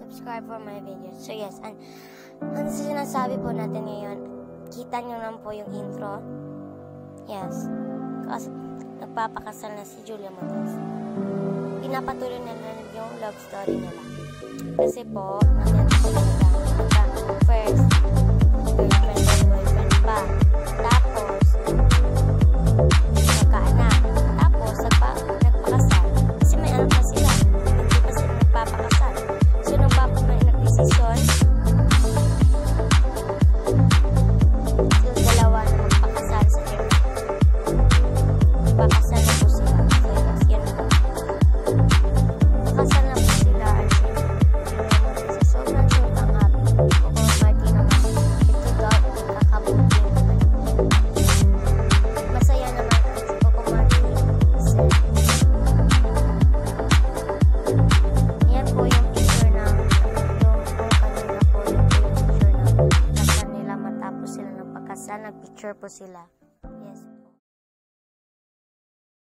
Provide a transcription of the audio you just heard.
subscribe for my videos. So yes, and ang sinasabi po natin ngayon, kita nyo naman po yung intro. Yes, kasi nagpapakasal na si Julia Montes. Pinapatuloy na yung love story nila. Kasi po, first, girlfriend and boyfriend pa. Tapos, nagkaanak. Tapos, nagpakasal. Kasi may anak na sila. Hindi pa sila nagpapakasal. So, nagdesisyon, sila dalawa na magpakasal sa Germany. Nagpakasal na po sila. So, yun po. Pakasal na po sila. Sa sobrang happy. Kung Martin naman, ito daw ang kakabuti naman. Masaya naman si Coco Martin. Kasi, yan po yung picture na kanina po yung picture na kasal nila matapos sila ng pagkasal. Nag-picture po sila.